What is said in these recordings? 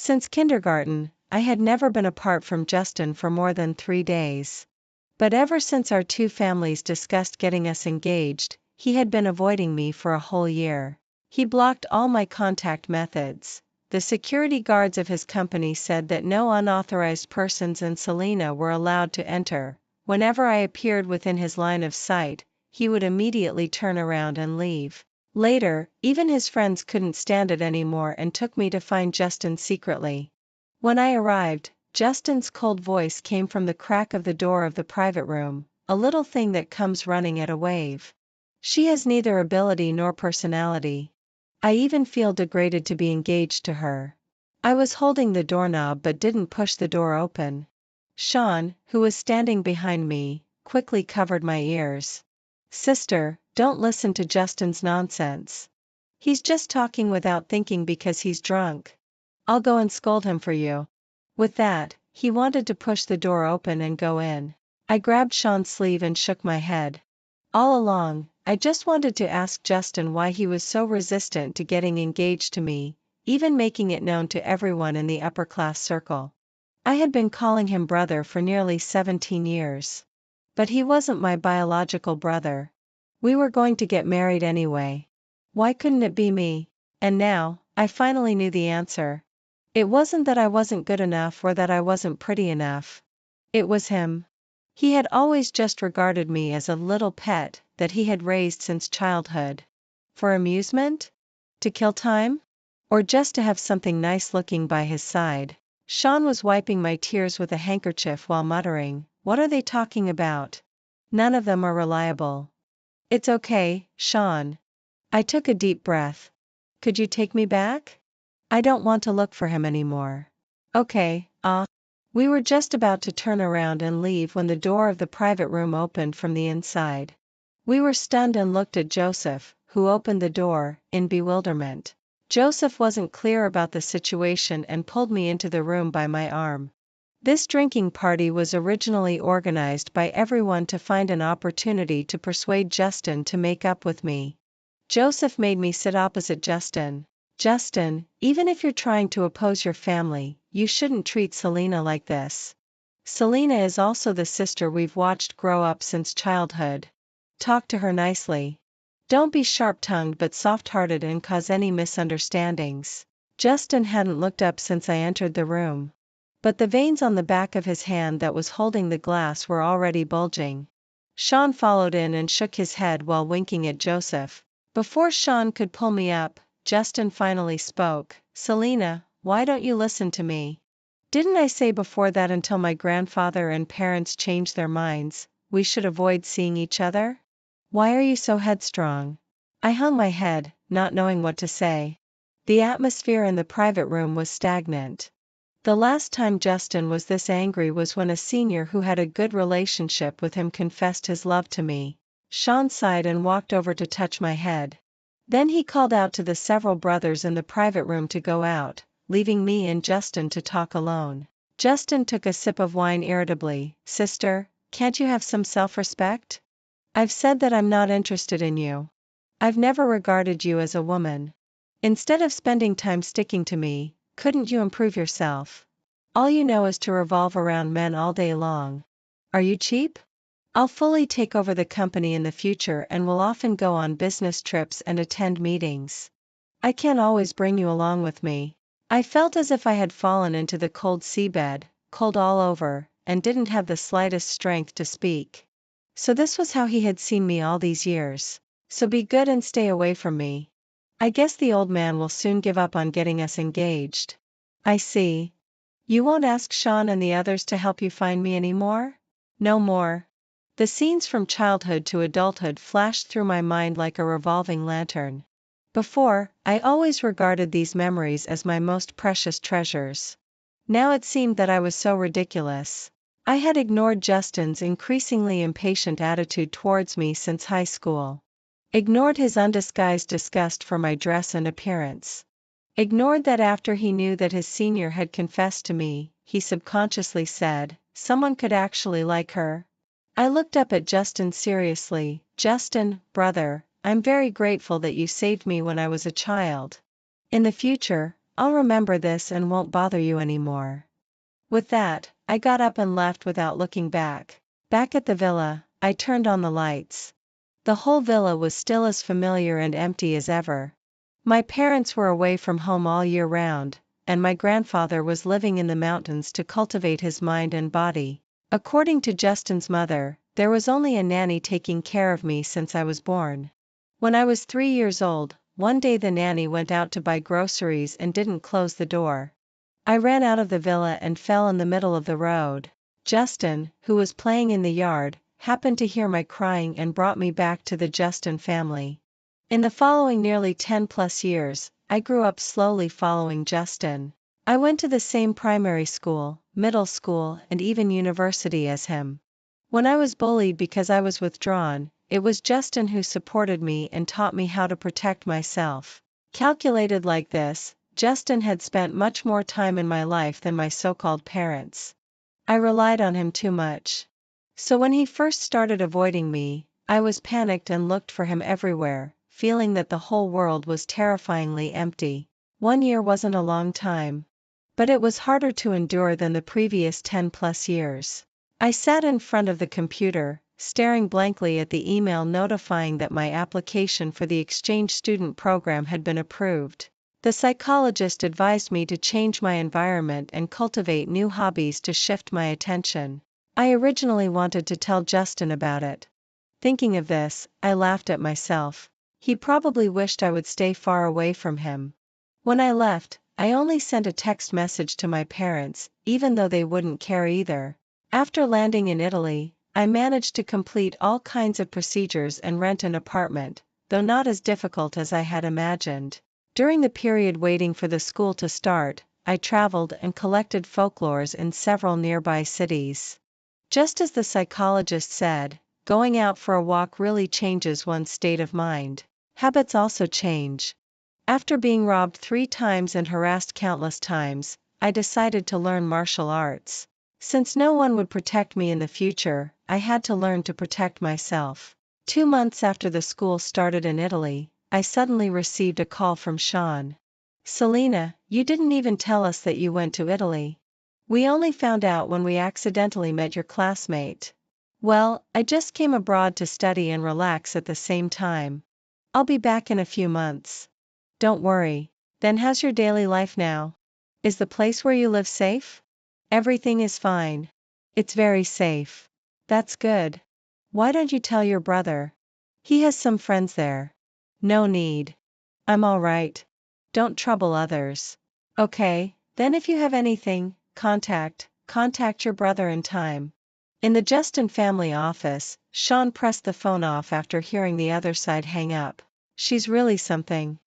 Since kindergarten, I had never been apart from Justin for more than 3 days. But ever since our two families discussed getting us engaged, he had been avoiding me for a whole year. He blocked all my contact methods. The security guards of his company said that no unauthorized persons in Salina were allowed to enter. Whenever I appeared within his line of sight, he would immediately turn around and leave. Later, even his friends couldn't stand it anymore and took me to find Justin secretly. When I arrived, Justin's cold voice came from the crack of the door of the private room, a little thing that comes running at a wave. She has neither ability nor personality. I even feel degraded to be engaged to her. I was holding the doorknob but didn't push the door open. Sean, who was standing behind me, quickly covered my ears. Sister, don't listen to Justin's nonsense. He's just talking without thinking because he's drunk. I'll go and scold him for you. With that, he wanted to push the door open and go in. I grabbed Sean's sleeve and shook my head. All along, I just wanted to ask Justin why he was so resistant to getting engaged to me, even making it known to everyone in the upper-class circle. I had been calling him brother for nearly 17 years. But he wasn't my biological brother. We were going to get married anyway. Why couldn't it be me? And now, I finally knew the answer. It wasn't that I wasn't good enough or that I wasn't pretty enough. It was him. He had always just regarded me as a little pet that he had raised since childhood. For amusement? To kill time? Or just to have something nice looking by his side? Sean was wiping my tears with a handkerchief while muttering, "What are they talking about? None of them are reliable." "It's okay, Sean." I took a deep breath. "Could you take me back? I don't want to look for him anymore." "Okay, We were just about to turn around and leave when the door of the private room opened from the inside. We were stunned and looked at Joseph, who opened the door, in bewilderment. Joseph wasn't clear about the situation and pulled me into the room by my arm. This drinking party was originally organized by everyone to find an opportunity to persuade Justin to make up with me. Joseph made me sit opposite Justin. "Justin, even if you're trying to oppose your family, you shouldn't treat Salina like this. Salina is also the sister we've watched grow up since childhood. Talk to her nicely. Don't be sharp-tongued but soft-hearted and cause any misunderstandings." Justin hadn't looked up since I entered the room. But the veins on the back of his hand that was holding the glass were already bulging. Sean followed in and shook his head while winking at Joseph. Before Sean could pull me up, Justin finally spoke. "Salina, why don't you listen to me? Didn't I say before that until my grandfather and parents changed their minds, we should avoid seeing each other? Why are you so headstrong?" I hung my head, not knowing what to say. The atmosphere in the private room was stagnant. The last time Justin was this angry was when a senior who had a good relationship with him confessed his love to me. Sean sighed and walked over to touch my head. Then he called out to the several brothers in the private room to go out, leaving me and Justin to talk alone. Justin took a sip of wine irritably. "Sister, can't you have some self-respect? I've said that I'm not interested in you. I've never regarded you as a woman. Instead of spending time sticking to me, couldn't you improve yourself? All you know is to revolve around men all day long. Are you cheap? I'll fully take over the company in the future and will often go on business trips and attend meetings. I can't always bring you along with me." I felt as if I had fallen into the cold seabed, cold all over, and didn't have the slightest strength to speak. So this was how he had seen me all these years. "So be good and stay away from me. I guess the old man will soon give up on getting us engaged." "I see. You won't ask Sean and the others to help you find me anymore?" "No more." The scenes from childhood to adulthood flashed through my mind like a revolving lantern. Before, I always regarded these memories as my most precious treasures. Now it seemed that I was so ridiculous. I had ignored Justin's increasingly impatient attitude towards me since high school. Ignored his undisguised disgust for my dress and appearance. Ignored that after he knew that his senior had confessed to me, he subconsciously said, "Someone could actually like her." I looked up at Justin seriously. "Justin, brother, I'm very grateful that you saved me when I was a child. In the future, I'll remember this and won't bother you anymore. With that, I got up and left without looking back. Back at the villa, I turned on the lights. The whole villa was still as familiar and empty as ever. My parents were away from home all year round, and my grandfather was living in the mountains to cultivate his mind and body. According to Justin's mother, there was only a nanny taking care of me since I was born. When I was 3 years old, one day the nanny went out to buy groceries and didn't close the door. I ran out of the villa and fell in the middle of the road. Justin, who was playing in the yard, happened to hear my crying and brought me back to the Justin family. In the following nearly 10+ years, I grew up slowly following Justin. I went to the same primary school, middle school, and even university as him. When I was bullied because I was withdrawn, it was Justin who supported me and taught me how to protect myself. Calculated like this, Justin had spent much more time in my life than my so-called parents. I relied on him too much. So when he first started avoiding me, I was panicked and looked for him everywhere, feeling that the whole world was terrifyingly empty. 1 year wasn't a long time. But it was harder to endure than the previous 10+ years. I sat in front of the computer, staring blankly at the email notifying that my application for the exchange student program had been approved. The psychologist advised me to change my environment and cultivate new hobbies to shift my attention. I originally wanted to tell Justin about it. Thinking of this, I laughed at myself. He probably wished I would stay far away from him. When I left, I only sent a text message to my parents, even though they wouldn't care either. After landing in Italy, I managed to complete all kinds of procedures and rent an apartment, though not as difficult as I had imagined. During the period waiting for the school to start, I traveled and collected folklores in several nearby cities. Just as the psychologist said, going out for a walk really changes one's state of mind. Habits also change. After being robbed 3 times and harassed countless times, I decided to learn martial arts. Since no one would protect me in the future, I had to learn to protect myself. 2 months after the school started in Italy, I suddenly received a call from Sean. "Selena, you didn't even tell us that you went to Italy. We only found out when we accidentally met your classmate." "Well, I just came abroad to study and relax at the same time. I'll be back in a few months." "Don't worry. Then how's your daily life now? Is the place where you live safe?" "Everything is fine. It's very safe." "That's good. Why don't you tell your brother? He has some friends there." "No need. I'm all right. Don't trouble others." "Okay, then if you have anything, contact your brother in time." In the Justin family office, Sean pressed the phone off after hearing the other side hang up. "She's really something."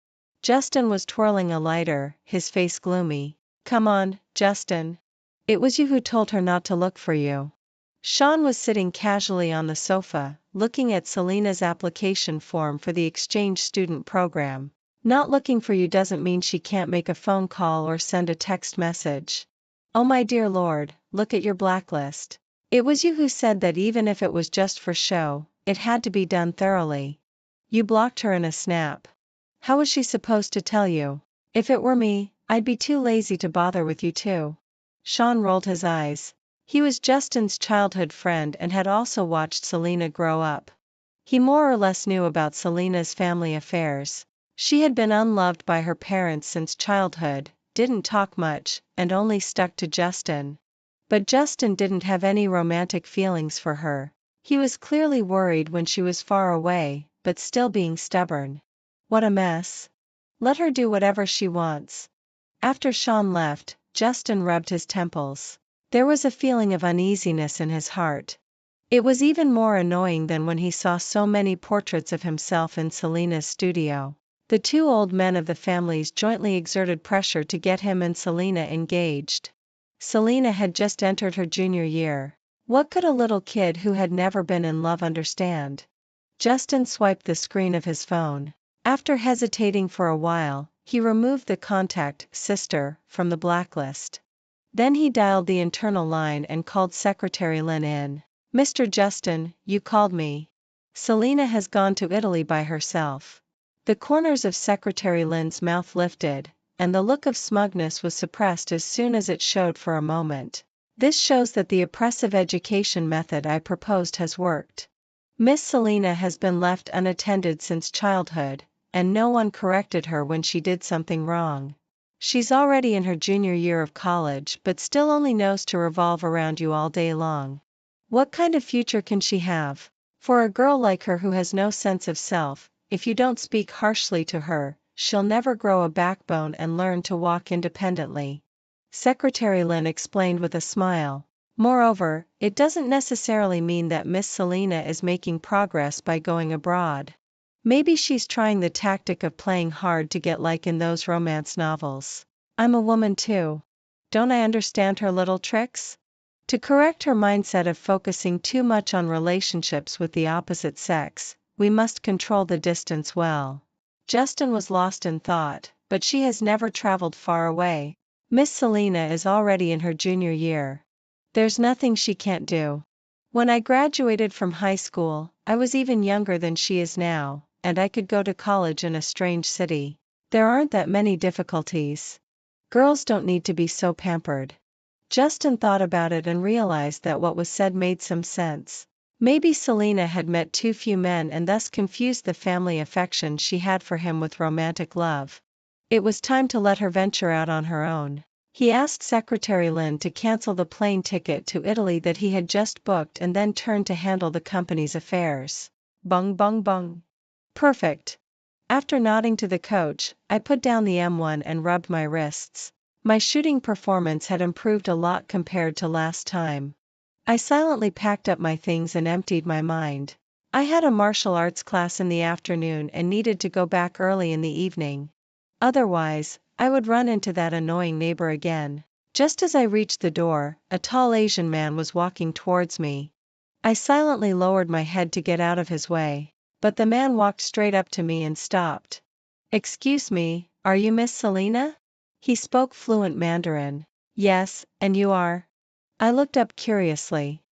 Justin was twirling a lighter, his face gloomy. "Come on, Justin. It was you who told her not to look for you." Sean was sitting casually on the sofa, looking at Selena's application form for the exchange student program. "Not looking for you doesn't mean she can't make a phone call or send a text message." "Oh my dear Lord, look at your blacklist. It was you who said that even if it was just for show, it had to be done thoroughly. You blocked her in a snap. How was she supposed to tell you? If it were me, I'd be too lazy to bother with you too." Sean rolled his eyes. He was Justin's childhood friend and had also watched Selena grow up. He more or less knew about Selena's family affairs. She had been unloved by her parents since childhood, didn't talk much, and only stuck to Justin. But Justin didn't have any romantic feelings for her. He was clearly worried when she was far away, but still being stubborn. What a mess. Let her do whatever she wants. After Sean left, Justin rubbed his temples. There was a feeling of uneasiness in his heart. It was even more annoying than when he saw so many portraits of himself in Selena's studio. The 2 old men of the families jointly exerted pressure to get him and Selena engaged. Selena had just entered her junior year. What could a little kid who had never been in love understand? Justin swiped the screen of his phone. After hesitating for a while, he removed the contact, sister, from the blacklist. Then he dialed the internal line and called Secretary Lynn in. "Mr. Justin, you called me. Selena has gone to Italy by herself." The corners of Secretary Lynn's mouth lifted, and the look of smugness was suppressed as soon as it showed for a moment. This shows that the oppressive education method I proposed has worked. Miss Selina has been left unattended since childhood, and no one corrected her when she did something wrong. She's already in her junior year of college but still only knows to revolve around you all day long. What kind of future can she have? For a girl like her who has no sense of self, if you don't speak harshly to her, she'll never grow a backbone and learn to walk independently. Secretary Lin explained with a smile. Moreover, it doesn't necessarily mean that Miss Selina is making progress by going abroad. Maybe she's trying the tactic of playing hard to get like in those romance novels. I'm a woman too. Don't I understand her little tricks? To correct her mindset of focusing too much on relationships with the opposite sex, we must control the distance well. Justin was lost in thought, but she has never traveled far away. Miss Selina is already in her junior year. There's nothing she can't do. When I graduated from high school, I was even younger than she is now, and I could go to college in a strange city. There aren't that many difficulties. Girls don't need to be so pampered. Justin thought about it and realized that what was said made some sense. Maybe Selina had met too few men and thus confused the family affection she had for him with romantic love. It was time to let her venture out on her own. He asked Secretary Lin to cancel the plane ticket to Italy that he had just booked and then turned to handle the company's affairs. Bung bung bung. Perfect. After nodding to the coach, I put down the M1 and rubbed my wrists. My shooting performance had improved a lot compared to last time. I silently packed up my things and emptied my mind. I had a martial arts class in the afternoon and needed to go back early in the evening. Otherwise, I would run into that annoying neighbor again. Just as I reached the door, a tall Asian man was walking towards me. I silently lowered my head to get out of his way, but the man walked straight up to me and stopped. "Excuse me, are you Miss Selina?" He spoke fluent Mandarin. "Yes, and you are?" I looked up curiously.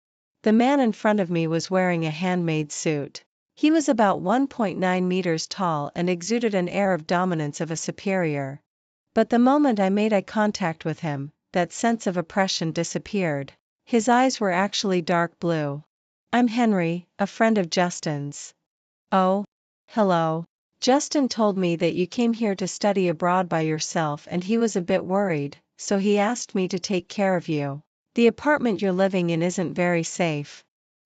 The man in front of me was wearing a handmade suit. He was about 1.9 meters tall and exuded an air of dominance of a superior. But the moment I made eye contact with him, that sense of oppression disappeared. His eyes were actually dark blue. "I'm Henry, a friend of Justin's." "Oh, hello. Justin told me that you came here to study abroad by yourself and he was a bit worried, so he asked me to take care of you. The apartment you're living in isn't very safe.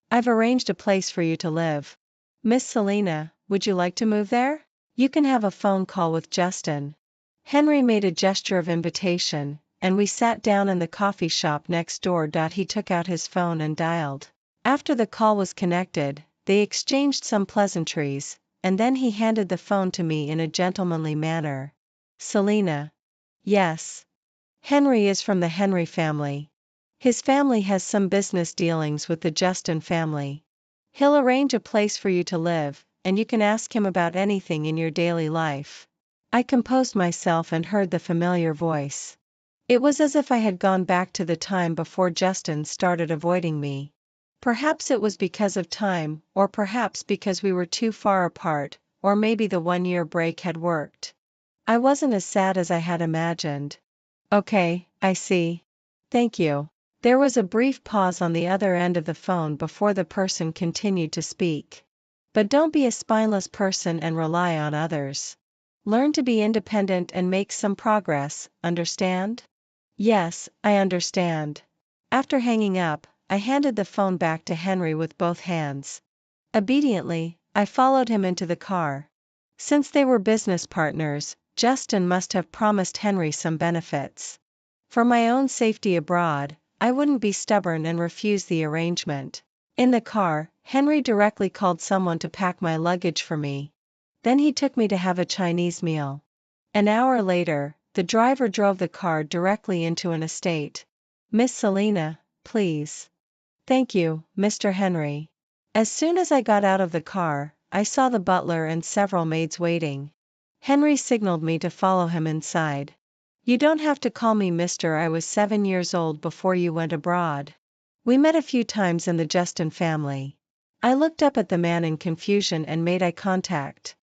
I've arranged a place for you to live. Miss Selina, would you like to move there? You can have a phone call with Justin." Henry made a gesture of invitation, and we sat down in the coffee shop next door. He took out his phone and dialed. After the call was connected, they exchanged some pleasantries, and then he handed the phone to me in a gentlemanly manner. "Selina." "Yes." "Henry is from the Henry family. His family has some business dealings with the Justin family. He'll arrange a place for you to live, and you can ask him about anything in your daily life." I composed myself and heard the familiar voice. It was as if I had gone back to the time before Justin started avoiding me. Perhaps it was because of time, or perhaps because we were too far apart, or maybe the 1-year break had worked. I wasn't as sad as I had imagined. "Okay, I see. Thank you." There was a brief pause on the other end of the phone before the person continued to speak. "But don't be a spineless person and rely on others. Learn to be independent and make some progress, understand?" "Yes, I understand." After hanging up, I handed the phone back to Henry with both hands. Obediently, I followed him into the car. Since they were business partners, Justin must have promised Henry some benefits. For my own safety abroad, I wouldn't be stubborn and refuse the arrangement. In the car, Henry directly called someone to pack my luggage for me. Then he took me to have a Chinese meal. An hour later, the driver drove the car directly into an estate. "Miss Selina, please." "Thank you, Mr. Henry." As soon as I got out of the car, I saw the butler and several maids waiting. Henry signaled me to follow him inside. "You don't have to call me Mr. I was 7 years old before you went abroad. We met a few times in the Justin family." I looked up at the man in confusion and made eye contact.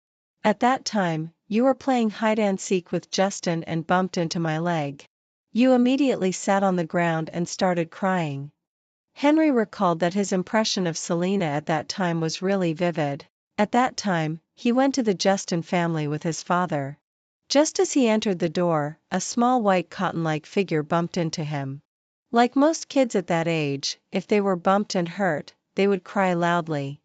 At that time, you were playing hide and seek with Justin and bumped into my leg. You immediately sat on the ground and started crying. Henry recalled that his impression of Selena at that time was really vivid. At that time, he went to the Justin family with his father. Just as he entered the door, a small white cotton-like figure bumped into him. Like most kids at that age, if they were bumped and hurt, they would cry loudly.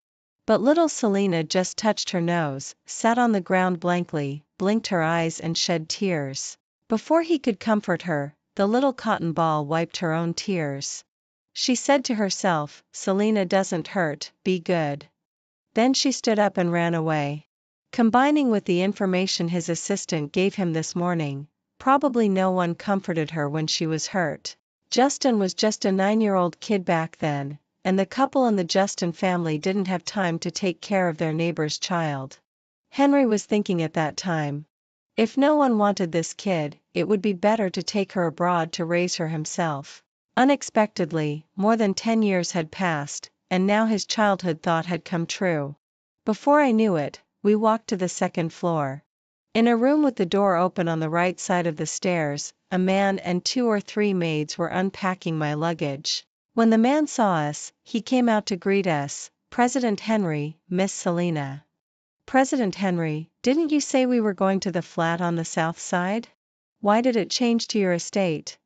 But little Selena just touched her nose, sat on the ground blankly, blinked her eyes and shed tears. Before he could comfort her, the little cotton ball wiped her own tears. She said to herself, "Selena doesn't hurt, be good." Then she stood up and ran away. Combining with the information his assistant gave him this morning, probably no one comforted her when she was hurt. Justin was just a 9-year-old kid back then, and the couple in the Justin family didn't have time to take care of their neighbor's child. Henry was thinking at that time, if no one wanted this kid, it would be better to take her abroad to raise her himself. Unexpectedly, more than 10 years had passed, and now his childhood thought had come true. Before I knew it, we walked to the second floor. In a room with the door open on the right side of the stairs, a man and 2 or 3 maids were unpacking my luggage. When the man saw us, he came out to greet us, "President Henry, Miss Selena." "President Henry, didn't you say we were going to the flat on the south side? Why did it change to your estate?"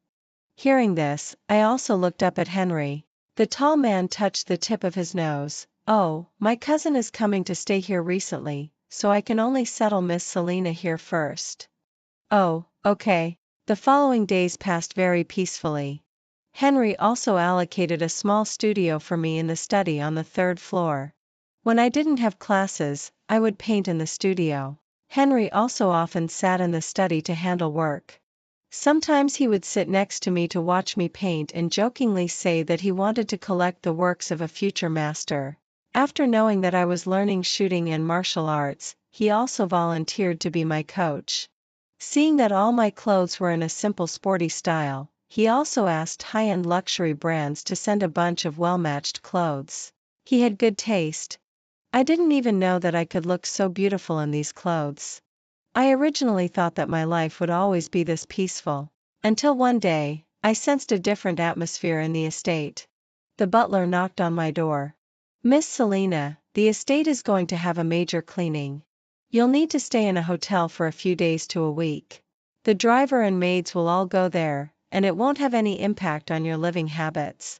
Hearing this, I also looked up at Henry. The tall man touched the tip of his nose. "Oh, my cousin is coming to stay here recently, so I can only settle Miss Selena here first." "Oh, okay." The following days passed very peacefully. Henry also allocated a small studio for me in the study on the 3rd floor. When I didn't have classes, I would paint in the studio. Henry also often sat in the study to handle work. Sometimes he would sit next to me to watch me paint and jokingly say that he wanted to collect the works of a future master. After knowing that I was learning shooting and martial arts, he also volunteered to be my coach. Seeing that all my clothes were in a simple sporty style, he also asked high-end luxury brands to send a bunch of well-matched clothes. He had good taste. I didn't even know that I could look so beautiful in these clothes. I originally thought that my life would always be this peaceful. Until one day, I sensed a different atmosphere in the estate. The butler knocked on my door. "Miss Selena, the estate is going to have a major cleaning. You'll need to stay in a hotel for a few days to a week. The driver and maids will all go there, and it won't have any impact on your living habits."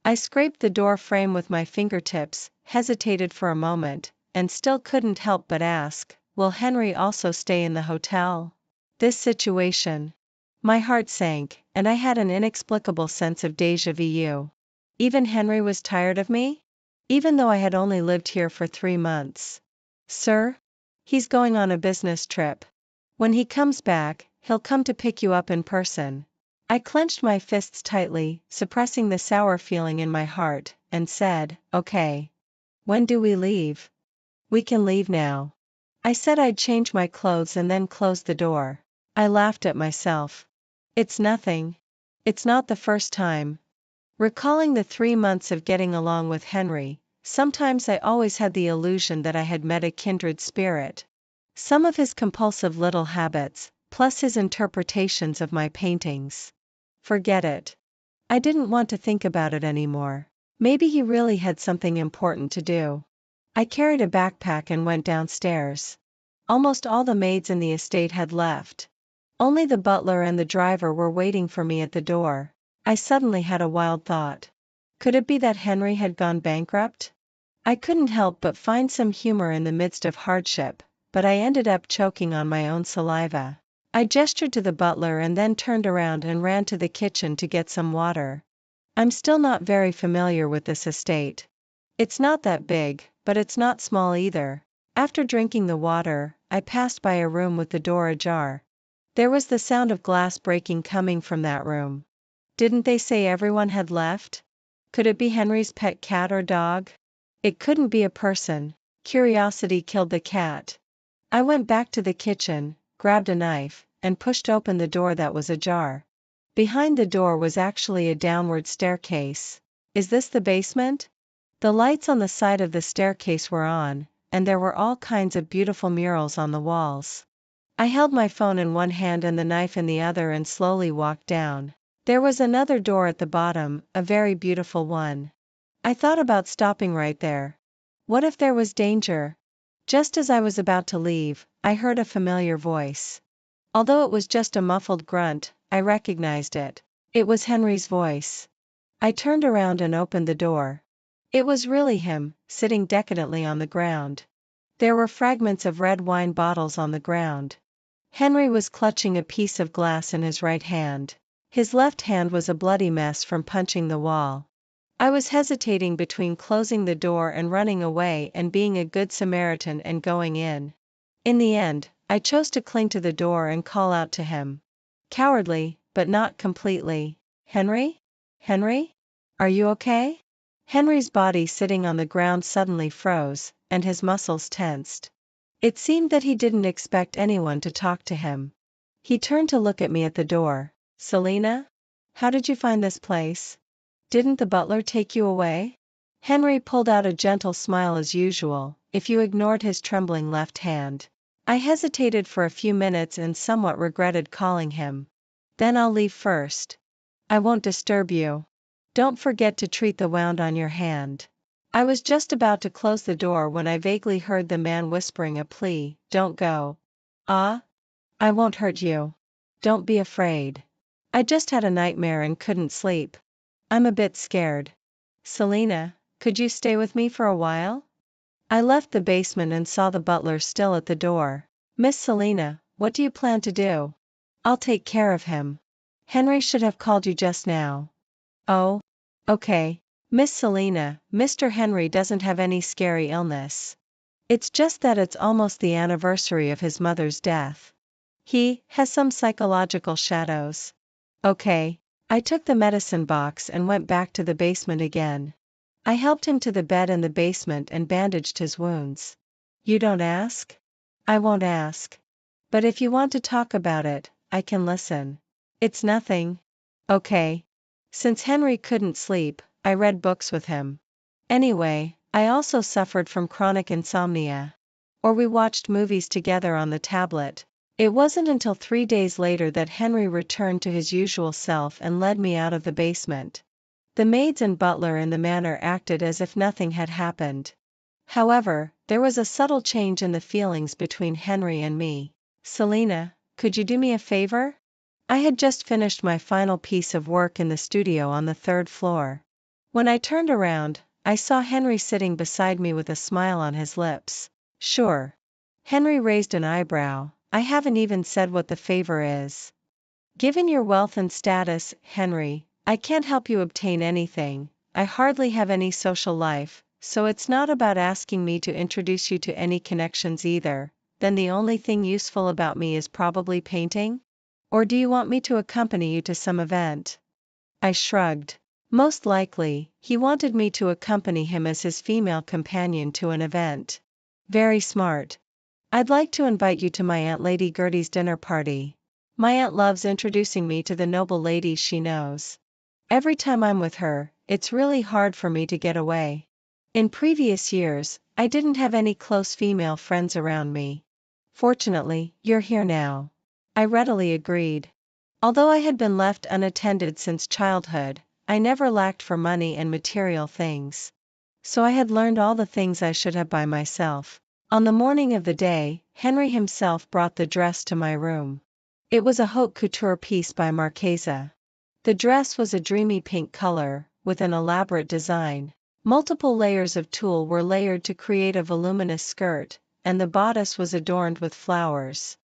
I scraped the door frame with my fingertips, hesitated for a moment, and still couldn't help but ask, "Will Henry also stay in the hotel?" This situation. My heart sank, and I had an inexplicable sense of déjà vu. Even Henry was tired of me? Even though I had only lived here for 3 months. "Sir? He's going on a business trip. When he comes back, he'll come to pick you up in person." I clenched my fists tightly, suppressing the sour feeling in my heart, and said, "Okay. When do we leave?" "We can leave now." I said I'd change my clothes and then closed the door. I laughed at myself. It's nothing. It's not the first time. Recalling the 3 months of getting along with Henry, sometimes I always had the illusion that I had met a kindred spirit. Some of his compulsive little habits, plus his interpretations of my paintings. Forget it. I didn't want to think about it anymore. Maybe he really had something important to do. I carried a backpack and went downstairs. Almost all the maids in the estate had left. Only the butler and the driver were waiting for me at the door. I suddenly had a wild thought. Could it be that Henry had gone bankrupt? I couldn't help but find some humor in the midst of hardship, but I ended up choking on my own saliva. I gestured to the butler and then turned around and ran to the kitchen to get some water. I'm still not very familiar with this estate. It's not that big, but it's not small either. After drinking the water, I passed by a room with the door ajar. There was the sound of glass breaking coming from that room. Didn't they say everyone had left? Could it be Henry's pet cat or dog? It couldn't be a person. Curiosity killed the cat. I went back to the kitchen, grabbed a knife, and pushed open the door that was ajar. Behind the door was actually a downward staircase. Is this the basement? The lights on the side of the staircase were on, and there were all kinds of beautiful murals on the walls. I held my phone in one hand and the knife in the other and slowly walked down. There was another door at the bottom, a very beautiful one. I thought about stopping right there. What if there was danger? Just as I was about to leave, I heard a familiar voice. Although it was just a muffled grunt, I recognized it. It was Henry's voice. I turned around and opened the door. It was really him, sitting decadently on the ground. There were fragments of red wine bottles on the ground. Henry was clutching a piece of glass in his right hand. His left hand was a bloody mess from punching the wall. I was hesitating between closing the door and running away and being a good Samaritan and going in. In the end, I chose to cling to the door and call out to him. Cowardly, but not completely. Henry? Henry? Are you okay? Henry's body sitting on the ground suddenly froze, and his muscles tensed. It seemed that he didn't expect anyone to talk to him. He turned to look at me at the door. Selena? How did you find this place? Didn't the butler take you away? Henry pulled out a gentle smile as usual, if you ignored his trembling left hand. I hesitated for a few minutes and somewhat regretted calling him. Then I'll leave first. I won't disturb you. Don't forget to treat the wound on your hand. I was just about to close the door when I vaguely heard the man whispering a plea, don't go. Ah? I won't hurt you. Don't be afraid. I just had a nightmare and couldn't sleep. I'm a bit scared. Selena, could you stay with me for a while? I left the basement and saw the butler still at the door. Miss Selena, what do you plan to do? I'll take care of him. Henry should have called you just now. Oh? Okay. Miss Selena, Mr. Henry doesn't have any scary illness. It's just that it's almost the anniversary of his mother's death. He has some psychological shadows. Okay. I took the medicine box and went back to the basement again. I helped him to the bed in the basement and bandaged his wounds. You don't ask? I won't ask. But if you want to talk about it, I can listen. It's nothing. Okay. Since Henry couldn't sleep, I read books with him. Anyway, I also suffered from chronic insomnia. Or we watched movies together on the tablet. It wasn't until 3 days later that Henry returned to his usual self and led me out of the basement. The maids and butler in the manor acted as if nothing had happened. However, there was a subtle change in the feelings between Henry and me. Selena, could you do me a favor? I had just finished my final piece of work in the studio on the 3rd floor. When I turned around, I saw Henry sitting beside me with a smile on his lips. Sure. Henry raised an eyebrow. I haven't even said what the favor is. Given your wealth and status, Henry, I can't help you obtain anything. I hardly have any social life, so it's not about asking me to introduce you to any connections either. Then the only thing useful about me is probably painting? Or do you want me to accompany you to some event? I shrugged. Most likely, he wanted me to accompany him as his female companion to an event. Very smart. I'd like to invite you to my Aunt Lady Gertie's dinner party. My aunt loves introducing me to the noble ladies she knows. Every time I'm with her, it's really hard for me to get away. In previous years, I didn't have any close female friends around me. Fortunately, you're here now. I readily agreed. Although I had been left unattended since childhood, I never lacked for money and material things. So I had learned all the things I should have by myself. On the morning of the day, Henry himself brought the dress to my room. It was a haute couture piece by Marchesa. The dress was a dreamy pink color, with an elaborate design. Multiple layers of tulle were layered to create a voluminous skirt, and the bodice was adorned with flowers.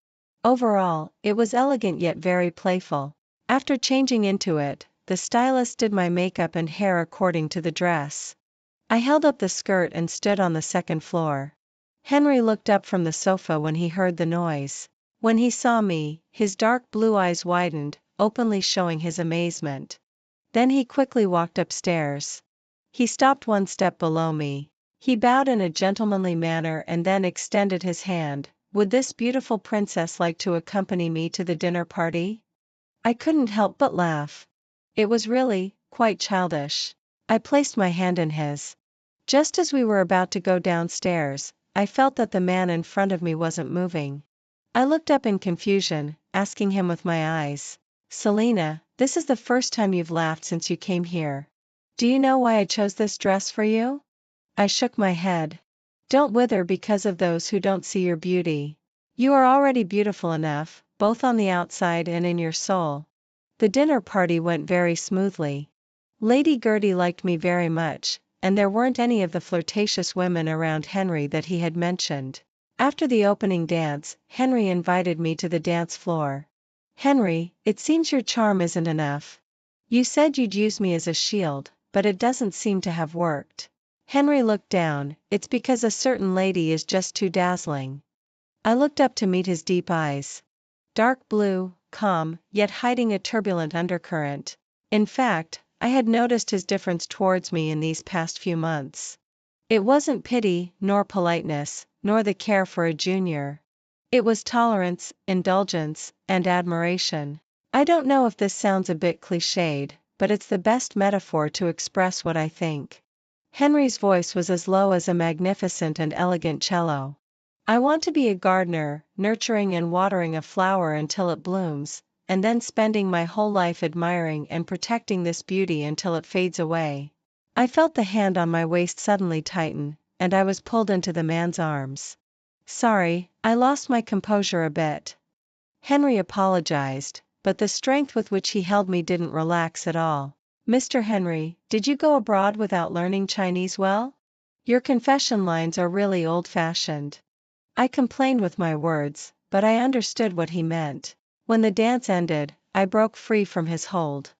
Overall, it was elegant yet very playful. After changing into it, the stylist did my makeup and hair according to the dress. I held up the skirt and stood on the 2nd floor. Henry looked up from the sofa when he heard the noise. When he saw me, his dark blue eyes widened, openly showing his amazement. Then he quickly walked upstairs. He stopped 1 step below me. He bowed in a gentlemanly manner and then extended his hand. Would this beautiful princess like to accompany me to the dinner party? I couldn't help but laugh. It was really, quite childish. I placed my hand in his. Just as we were about to go downstairs, I felt that the man in front of me wasn't moving. I looked up in confusion, asking him with my eyes. Selena, this is the first time you've laughed since you came here. Do you know why I chose this dress for you? I shook my head. Don't wither because of those who don't see your beauty. You are already beautiful enough, both on the outside and in your soul. The dinner party went very smoothly. Lady Gertie liked me very much, and there weren't any of the flirtatious women around Henry that he had mentioned. After the opening dance, Henry invited me to the dance floor. Henry, it seems your charm isn't enough. You said you'd use me as a shield, but it doesn't seem to have worked. Henry looked down. It's because a certain lady is just too dazzling. I looked up to meet his deep eyes. Dark blue, calm, yet hiding a turbulent undercurrent. In fact, I had noticed his difference towards me in these past few months. It wasn't pity, nor politeness, nor the care for a junior. It was tolerance, indulgence, and admiration. I don't know if this sounds a bit cliched, but it's the best metaphor to express what I think. Henry's voice was as low as a magnificent and elegant cello. I want to be a gardener, nurturing and watering a flower until it blooms, and then spending my whole life admiring and protecting this beauty until it fades away. I felt the hand on my waist suddenly tighten, and I was pulled into the man's arms. Sorry, I lost my composure a bit. Henry apologized, but the strength with which he held me didn't relax at all. Mr. Henry, did you go abroad without learning Chinese well? Your confession lines are really old-fashioned. I complained with my words, but I understood what he meant. When the dance ended, I broke free from his hold.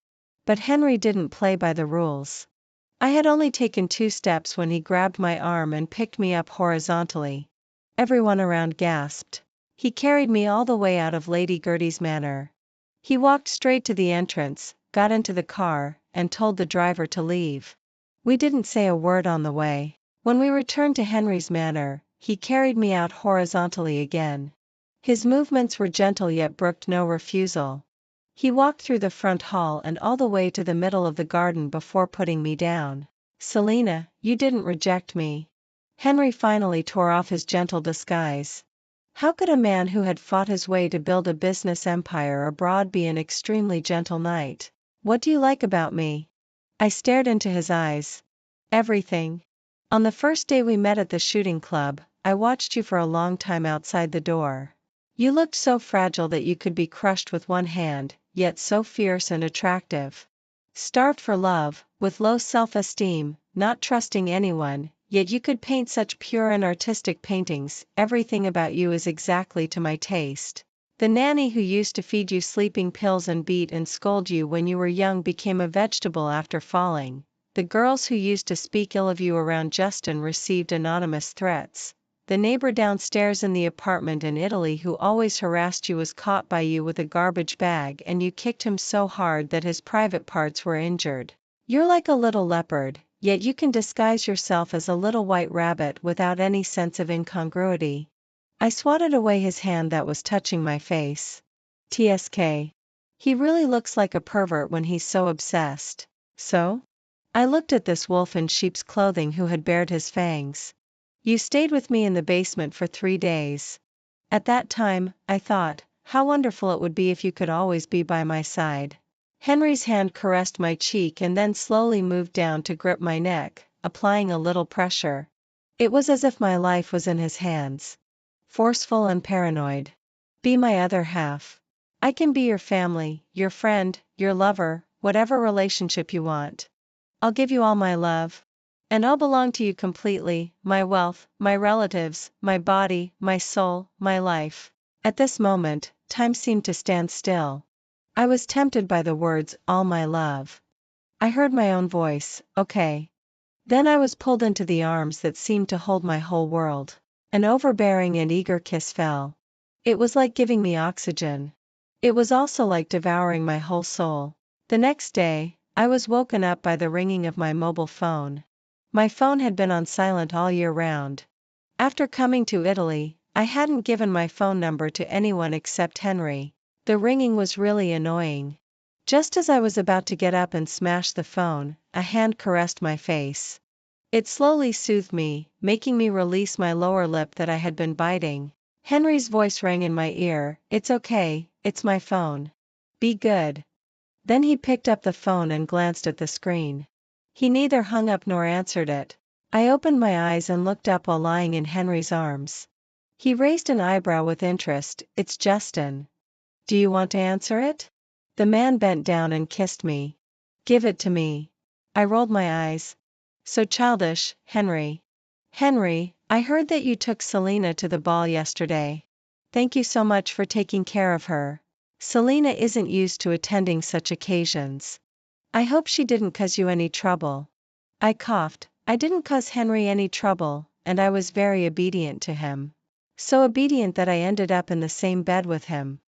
But Henry didn't play by the rules. I had only taken 2 steps when he grabbed my arm and picked me up horizontally. Everyone around gasped. He carried me all the way out of Lady Gertie's manor. He walked straight to the entrance, got into the car, and told the driver to leave. We didn't say a word on the way. When we returned to Henry's manor, he carried me out horizontally again. His movements were gentle yet brooked no refusal. He walked through the front hall and all the way to the middle of the garden before putting me down. Selena, you didn't reject me. Henry finally tore off his gentle disguise. How could a man who had fought his way to build a business empire abroad be an extremely gentle knight? What do you like about me? I stared into his eyes. Everything. On the first day we met at the shooting club, I watched you for a long time outside the door. You looked so fragile that you could be crushed with one hand, yet so fierce and attractive. Starved for love, with low self-esteem, not trusting anyone, yet you could paint such pure and artistic paintings. Everything about you is exactly to my taste. The nanny who used to feed you sleeping pills and beat and scold you when you were young became a vegetable after falling. The girls who used to speak ill of you around Justin received anonymous threats. The neighbor downstairs in the apartment in Italy who always harassed you was caught by you with a garbage bag and you kicked him so hard that his private parts were injured. You're like a little leopard, yet you can disguise yourself as a little white rabbit without any sense of incongruity. I swatted away his hand that was touching my face. TSK. He really looks like a pervert when he's so obsessed. So? I looked at this wolf in sheep's clothing who had bared his fangs. You stayed with me in the basement for 3 days. At that time, I thought, how wonderful it would be if you could always be by my side. Henry's hand caressed my cheek and then slowly moved down to grip my neck, applying a little pressure. It was as if my life was in his hands. Forceful and paranoid. Be my other half. I can be your family, your friend, your lover, whatever relationship you want. I'll give you all my love. And I'll belong to you completely, my wealth, my relatives, my body, my soul, my life. At this moment, time seemed to stand still. I was tempted by the words, all my love. I heard my own voice, okay. Then I was pulled into the arms that seemed to hold my whole world. An overbearing and eager kiss fell. It was like giving me oxygen. It was also like devouring my whole soul. The next day, I was woken up by the ringing of my mobile phone. My phone had been on silent all year round. After coming to Italy, I hadn't given my phone number to anyone except Henry. The ringing was really annoying. Just as I was about to get up and smash the phone, a hand caressed my face. It slowly soothed me, making me release my lower lip that I had been biting. Henry's voice rang in my ear, "It's okay, it's my phone. Be good." Then he picked up the phone and glanced at the screen. He neither hung up nor answered it. I opened my eyes and looked up while lying in Henry's arms. He raised an eyebrow with interest. "It's Justin. Do you want to answer it?" The man bent down and kissed me. "Give it to me." I rolled my eyes. "So childish, Henry." "Henry, I heard that you took Selena to the ball yesterday. Thank you so much for taking care of her. Selena isn't used to attending such occasions. I hope she didn't cause you any trouble." I coughed. I didn't cause Henry any trouble, and I was very obedient to him. So obedient that I ended up in the same bed with him.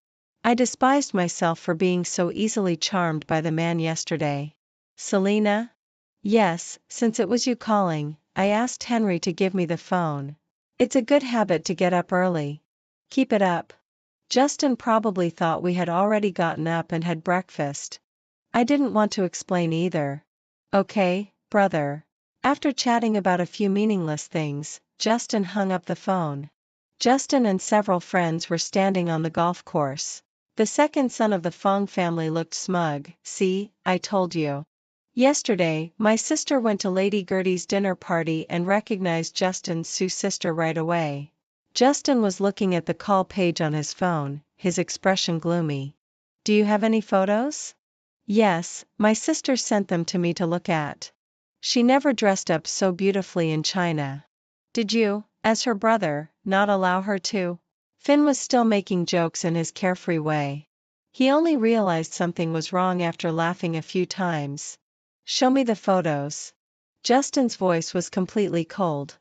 I despised myself for being so easily charmed by the man yesterday. "Selena?" "Yes, since it was you calling, I asked Henry to give me the phone. It's a good habit to get up early. Keep it up." Justin probably thought we had already gotten up and had breakfast. I didn't want to explain either. "Okay, brother." After chatting about a few meaningless things, Justin hung up the phone. Justin and several friends were standing on the golf course. The second son of the Fong family looked smug. "See, I told you." Yesterday, my sister went to Lady Gertie's dinner party and recognized Justin's Sue's sister right away. Justin was looking at the call page on his phone, his expression gloomy. "Do you have any photos?" "Yes, my sister sent them to me to look at. She never dressed up so beautifully in China." "Did you, as her brother, not allow her to?" Finn was still making jokes in his carefree way. He only realized something was wrong after laughing a few times. "Show me the photos." Justin's voice was completely cold.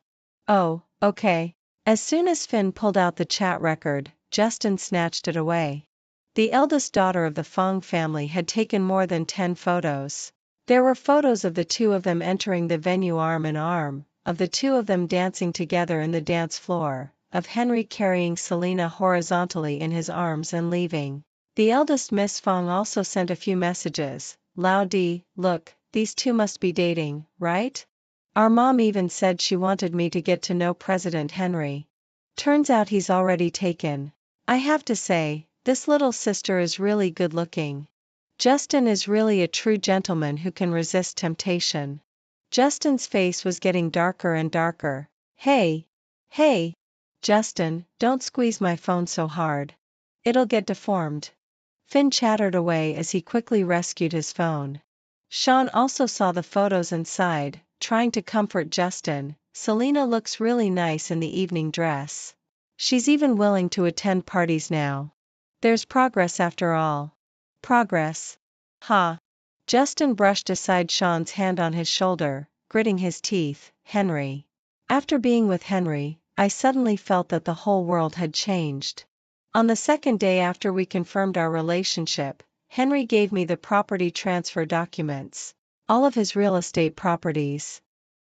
"Oh, okay." As soon as Finn pulled out the chat record, Justin snatched it away. The eldest daughter of the Fong family had taken more than 10 photos. There were photos of the two of them entering the venue arm in arm, of the two of them dancing together in the dance floor, of Henry carrying Selena horizontally in his arms and leaving. The eldest Miss Fong also sent a few messages. "Lao Di, look, these two must be dating, right? Our mom even said she wanted me to get to know President Henry. Turns out he's already taken. I have to say, this little sister is really good looking. Justin is really a true gentleman who can resist temptation." Justin's face was getting darker and darker. Hey! Hey! Justin, don't squeeze my phone so hard. It'll get deformed." Finn chattered away as he quickly rescued his phone. Sean also saw the photos and sighed, trying to comfort Justin. "Selena looks really nice in the evening dress. She's even willing to attend parties now. There's progress after all." "Progress? Ha!" Justin brushed aside Sean's hand on his shoulder, gritting his teeth. "Henry." After being with Henry, I suddenly felt that the whole world had changed. On the second day after we confirmed our relationship, Henry gave me the property transfer documents. All of his real estate properties,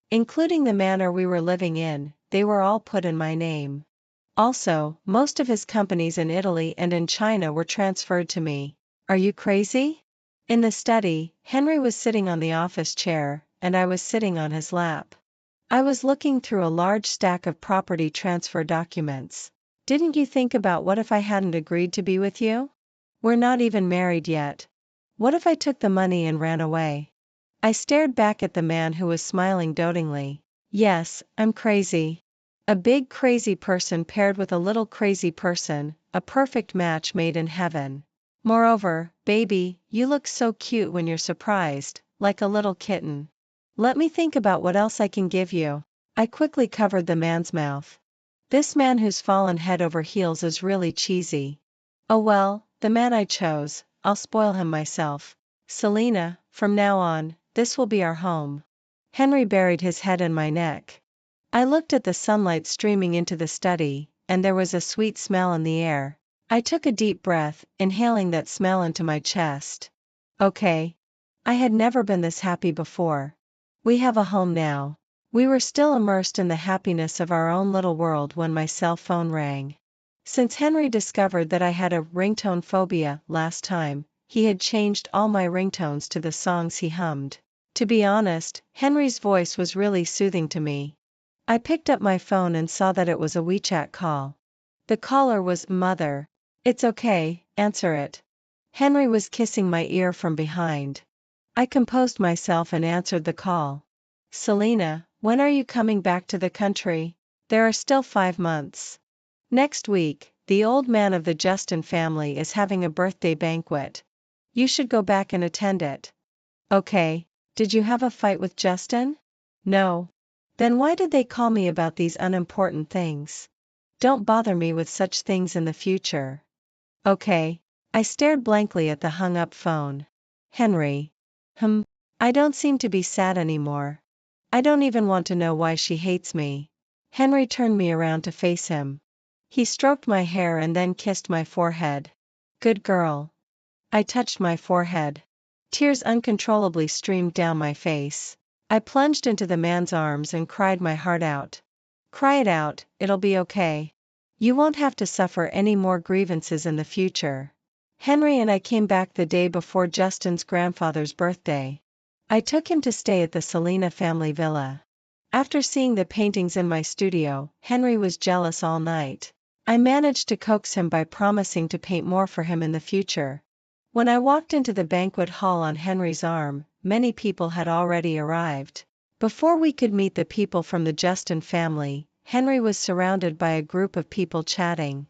including the manor we were living in, they were all put in my name. Also, most of his companies in Italy and in China were transferred to me. Are you crazy? In the study, Henry was sitting on the office chair, and I was sitting on his lap. I was looking through a large stack of property transfer documents. "Didn't you think about what if I hadn't agreed to be with you? We're not even married yet. What if I took the money and ran away?" I stared back at the man who was smiling dotingly. "Yes, I'm crazy. A big crazy person paired with a little crazy person, a perfect match made in heaven. Moreover, baby, you look so cute when you're surprised, like a little kitten. Let me think about what else I can give you." I quickly covered the man's mouth. This man who's fallen head over heels is really cheesy. Oh well, the man I chose, I'll spoil him myself. "Selena, from now on, this will be our home." Henry buried his head in my neck. I looked at the sunlight streaming into the study, and there was a sweet smell in the air. I took a deep breath, inhaling that smell into my chest. Okay. I had never been this happy before. We have a home now. We were still immersed in the happiness of our own little world when my cell phone rang. Since Henry discovered that I had a ringtone phobia last time, he had changed all my ringtones to the songs he hummed. To be honest, Henry's voice was really soothing to me. I picked up my phone and saw that it was a WeChat call. The caller was Mother. It's okay, answer it. Henry was kissing my ear from behind. I composed myself and answered the call. Selena, when are you coming back to the country? There are still 5 months. Next week, the old man of the Justin family is having a birthday banquet. You should go back and attend it. Okay. Did you have a fight with Justin? No. Then why did they call me about these unimportant things? Don't bother me with such things in the future. Okay. I stared blankly at the hung-up phone. Henry. I don't seem to be sad anymore. I don't even want to know why she hates me. Henry turned me around to face him. He stroked my hair and then kissed my forehead. Good girl. I touched my forehead. Tears uncontrollably streamed down my face. I plunged into the man's arms and cried my heart out. Cry it out, it'll be okay. You won't have to suffer any more grievances in the future. Henry and I came back the day before Justin's grandfather's birthday. I took him to stay at the Selena family villa. After seeing the paintings in my studio, Henry was jealous all night. I managed to coax him by promising to paint more for him in the future. When I walked into the banquet hall on Henry's arm, many people had already arrived. Before we could meet the people from the Justin family, Henry was surrounded by a group of people chatting.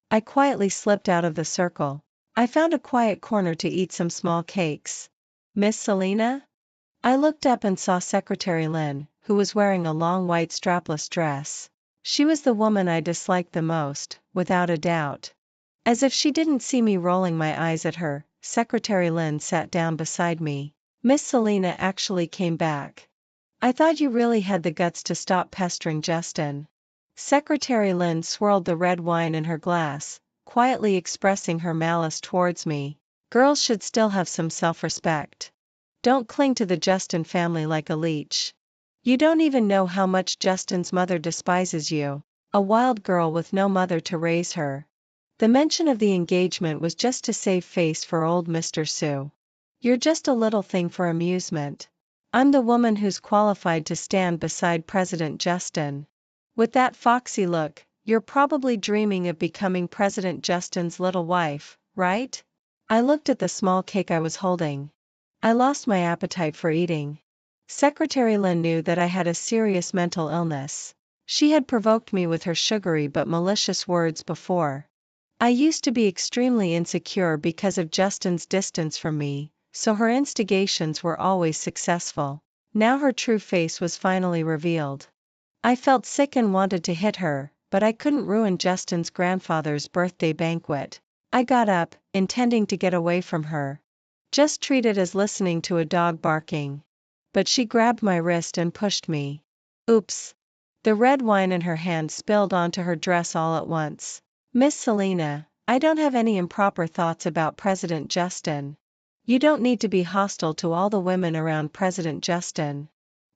I quietly slipped out of the circle. I found a quiet corner to eat some small cakes. Miss Selena? I looked up and saw Secretary Lynn, who was wearing a long white strapless dress. She was the woman I disliked the most, without a doubt. As if she didn't see me rolling my eyes at her, Secretary Lynn sat down beside me. Miss Selena actually came back. I thought you really had the guts to stop pestering Justin. Secretary Lynn swirled the red wine in her glass, quietly expressing her malice towards me. Girls should still have some self-respect. Don't cling to the Justin family like a leech. You don't even know how much Justin's mother despises you, a wild girl with no mother to raise her. The mention of the engagement was just to save face for old Mr. Sue. You're just a little thing for amusement. I'm the woman who's qualified to stand beside President Justin. With that foxy look, you're probably dreaming of becoming President Justin's little wife, right? I looked at the small cake I was holding. I lost my appetite for eating. Secretary Lynn knew that I had a serious mental illness. She had provoked me with her sugary but malicious words before. I used to be extremely insecure because of Justin's distance from me, so her instigations were always successful. Now her true face was finally revealed. I felt sick and wanted to hit her, but I couldn't ruin Justin's grandfather's birthday banquet. I got up, intending to get away from her. Just treat it as listening to a dog barking. But she grabbed my wrist and pushed me. Oops. The red wine in her hand spilled onto her dress all at once. Miss Selena, I don't have any improper thoughts about President Justin. You don't need to be hostile to all the women around President Justin.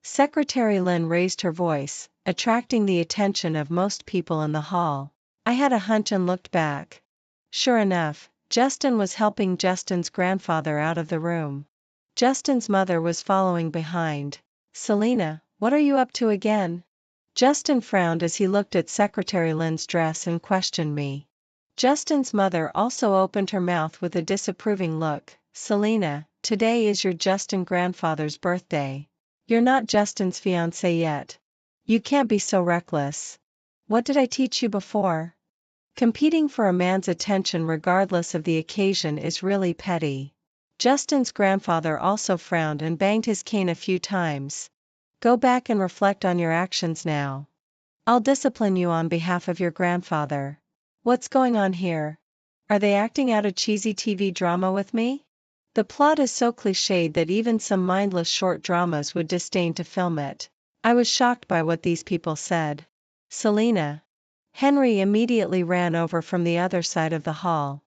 Secretary Lynn raised her voice, attracting the attention of most people in the hall. I had a hunch and looked back. Sure enough, Justin was helping Justin's grandfather out of the room. Justin's mother was following behind. Selena, what are you up to again? Justin frowned as he looked at Secretary Lynn's dress and questioned me. Justin's mother also opened her mouth with a disapproving look. Selena, today is your Justin grandfather's birthday. You're not Justin's fiancée yet. You can't be so reckless. What did I teach you before? Competing for a man's attention regardless of the occasion is really petty. Justin's grandfather also frowned and banged his cane a few times. Go back and reflect on your actions now. I'll discipline you on behalf of your grandfather. What's going on here? Are they acting out a cheesy TV drama with me? The plot is so cliched that even some mindless short dramas would disdain to film it. I was shocked by what these people said. Selena. Henry immediately ran over from the other side of the hall.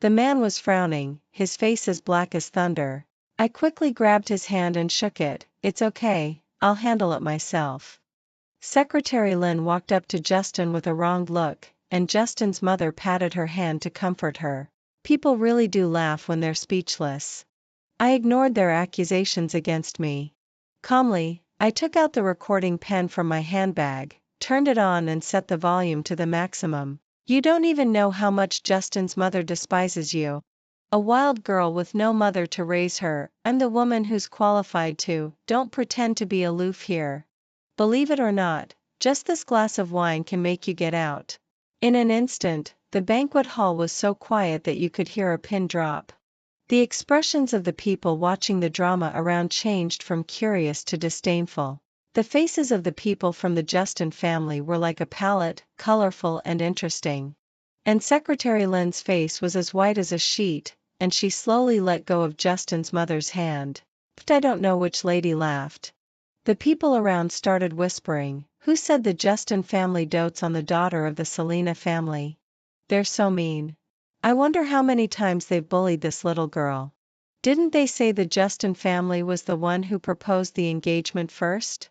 The man was frowning, his face as black as thunder. I quickly grabbed his hand and shook it. It's okay, I'll handle it myself. Secretary Lynn walked up to Justin with a wronged look, and Justin's mother patted her hand to comfort her. People really do laugh when they're speechless. I ignored their accusations against me. Calmly, I took out the recording pen from my handbag, turned it on and set the volume to the maximum. You don't even know how much Justin's mother despises you. A wild girl with no mother to raise her, I'm the woman who's qualified to. Don't pretend to be aloof here. Believe it or not, just this glass of wine can make you get out. In an instant, the banquet hall was so quiet that you could hear a pin drop. The expressions of the people watching the drama around changed from curious to disdainful. The faces of the people from the Justin family were like a palette, colorful and interesting. And Secretary Lynn's face was as white as a sheet, and she slowly let go of Justin's mother's hand. But I don't know which lady laughed. The people around started whispering, "Who said the Justin family dotes on the daughter of the Selena family? They're so mean. I wonder how many times they've bullied this little girl. Didn't they say the Justin family was the one who proposed the engagement first?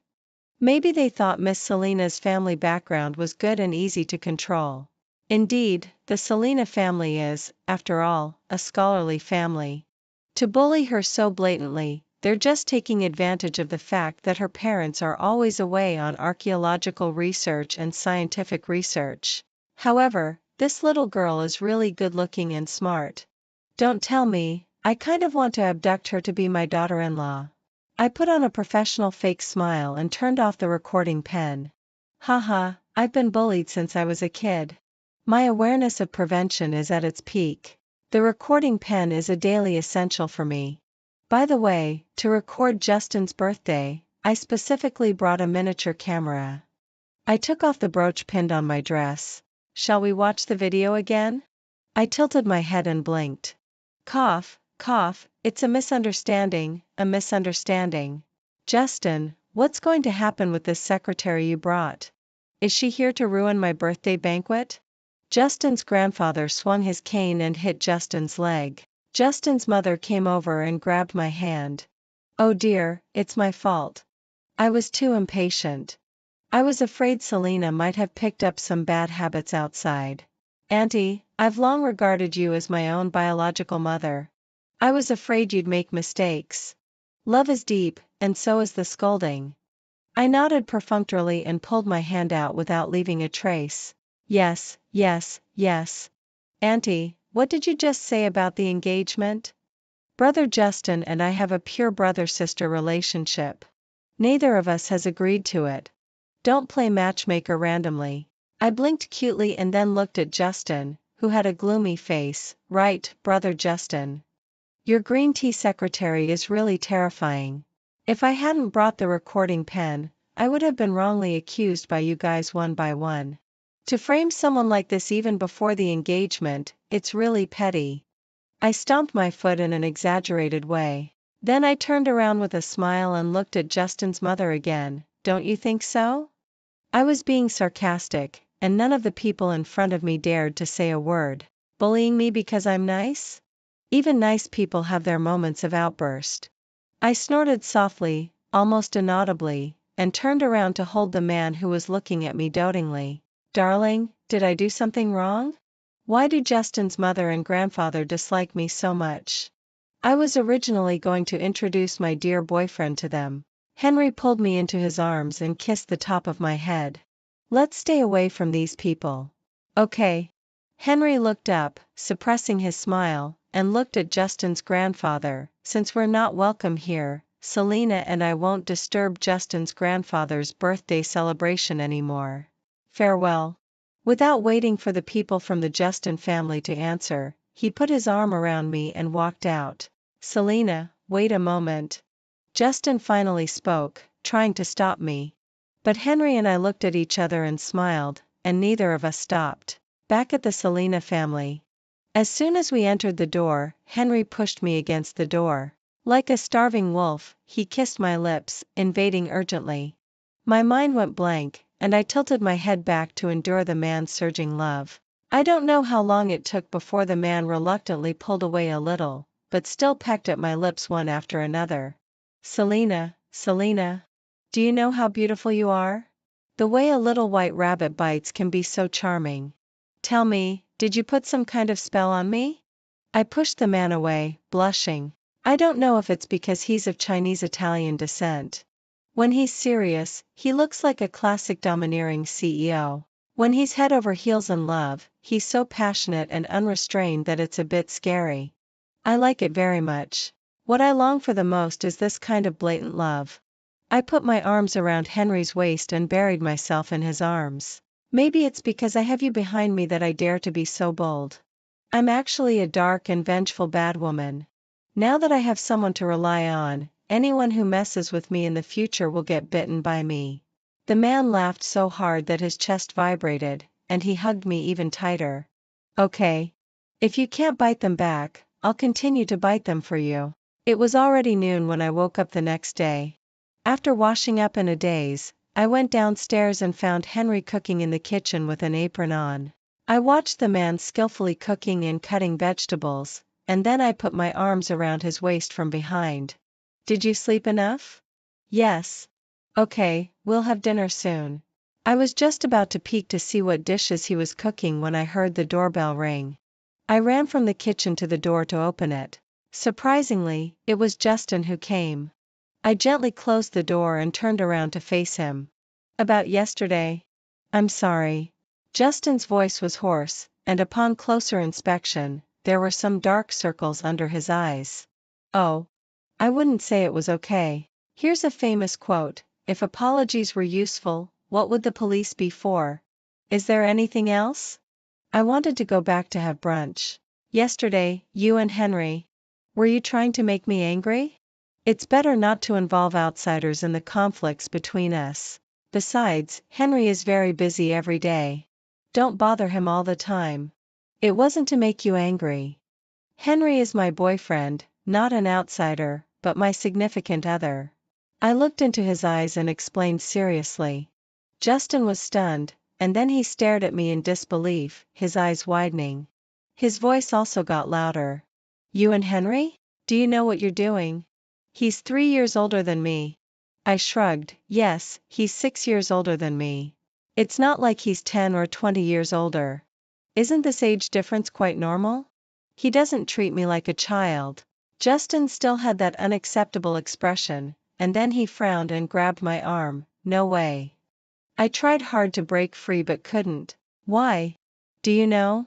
Maybe they thought Miss Selena's family background was good and easy to control. Indeed, the Selena family is, after all, a scholarly family. To bully her so blatantly, they're just taking advantage of the fact that her parents are always away on archaeological research and scientific research. However, this little girl is really good-looking and smart. Don't tell me, I kind of want to abduct her to be my daughter-in-law." I put on a professional fake smile and turned off the recording pen. Haha, I've been bullied since I was a kid. My awareness of prevention is at its peak. The recording pen is a daily essential for me. By the way, to record Justin's birthday, I specifically brought a miniature camera. I took off the brooch pinned on my dress. Shall we watch the video again? I tilted my head and blinked. Cough, cough, it's a misunderstanding, a misunderstanding. Justin, what's going to happen with this secretary you brought? Is she here to ruin my birthday banquet? Justin's grandfather swung his cane and hit Justin's leg. Justin's mother came over and grabbed my hand. Oh dear, it's my fault. I was too impatient. I was afraid Selena might have picked up some bad habits outside. Auntie, I've long regarded you as my own biological mother. I was afraid you'd make mistakes. Love is deep, and so is the scolding. I nodded perfunctorily and pulled my hand out without leaving a trace. Yes, yes, yes. Auntie, what did you just say about the engagement? Brother Justin and I have a pure brother-sister relationship. Neither of us has agreed to it. Don't play matchmaker randomly. I blinked cutely and then looked at Justin, who had a gloomy face. Right, Brother Justin. Your green tea secretary is really terrifying. If I hadn't brought the recording pen, I would have been wrongly accused by you guys one by one. To frame someone like this even before the engagement, it's really petty. I stomped my foot in an exaggerated way. Then I turned around with a smile and looked at Justin's mother again. Don't you think so? I was being sarcastic, and none of the people in front of me dared to say a word. Bullying me because I'm nice? Even nice people have their moments of outburst. I snorted softly, almost inaudibly, and turned around to hold the man who was looking at me dotingly. Darling, did I do something wrong? Why do Justin's mother and grandfather dislike me so much? I was originally going to introduce my dear boyfriend to them. Henry pulled me into his arms and kissed the top of my head. Let's stay away from these people. Okay. Henry looked up, suppressing his smile, and looked at Justin's grandfather. Since we're not welcome here, Selena and I won't disturb Justin's grandfather's birthday celebration anymore. Farewell. Without waiting for the people from the Justin family to answer, he put his arm around me and walked out. Selena, wait a moment. Justin finally spoke, trying to stop me. But Henry and I looked at each other and smiled, and neither of us stopped. Back at the Selena family. As soon as we entered the door, Henry pushed me against the door. Like a starving wolf, he kissed my lips, invading urgently. My mind went blank, and I tilted my head back to endure the man's surging love. I don't know how long it took before the man reluctantly pulled away a little, but still pecked at my lips one after another. Selena, Selena. Do you know how beautiful you are? The way a little white rabbit bites can be so charming. Tell me, did you put some kind of spell on me? I pushed the man away, blushing. I don't know if it's because he's of Chinese-Italian descent. When he's serious, he looks like a classic domineering CEO. When he's head over heels in love, he's so passionate and unrestrained that it's a bit scary. I like it very much. What I long for the most is this kind of blatant love. I put my arms around Henry's waist and buried myself in his arms. Maybe it's because I have you behind me that I dare to be so bold. I'm actually a dark and vengeful bad woman. Now that I have someone to rely on, anyone who messes with me in the future will get bitten by me. The man laughed so hard that his chest vibrated, and he hugged me even tighter. Okay. If you can't bite them back, I'll continue to bite them for you. It was already noon when I woke up the next day. After washing up in a daze, I went downstairs and found Henry cooking in the kitchen with an apron on. I watched the man skillfully cooking and cutting vegetables, and then I put my arms around his waist from behind. Did you sleep enough? Yes. Okay, we'll have dinner soon. I was just about to peek to see what dishes he was cooking when I heard the doorbell ring. I ran from the kitchen to the door to open it. Surprisingly, it was Justin who came. I gently closed the door and turned around to face him. About yesterday? I'm sorry. Justin's voice was hoarse, and upon closer inspection, there were some dark circles under his eyes. Oh. I wouldn't say it was okay. Here's a famous quote: "If apologies were useful, what would the police be for?" Is there anything else? I wanted to go back to have brunch. Yesterday, you and Henry. Were you trying to make me angry? It's better not to involve outsiders in the conflicts between us. Besides, Henry is very busy every day. Don't bother him all the time. It wasn't to make you angry. Henry is my boyfriend, not an outsider, but my significant other. I looked into his eyes and explained seriously. Justin was stunned, and then he stared at me in disbelief, his eyes widening. His voice also got louder. You and Henry? Do you know what you're doing? He's 3 years older than me. I shrugged. Yes, he's 6 years older than me. It's not like he's 10 or 20 years older. Isn't this age difference quite normal? He doesn't treat me like a child. Justin still had that unacceptable expression, and then he frowned and grabbed my arm. No way. I tried hard to break free but couldn't. Why? Do you know?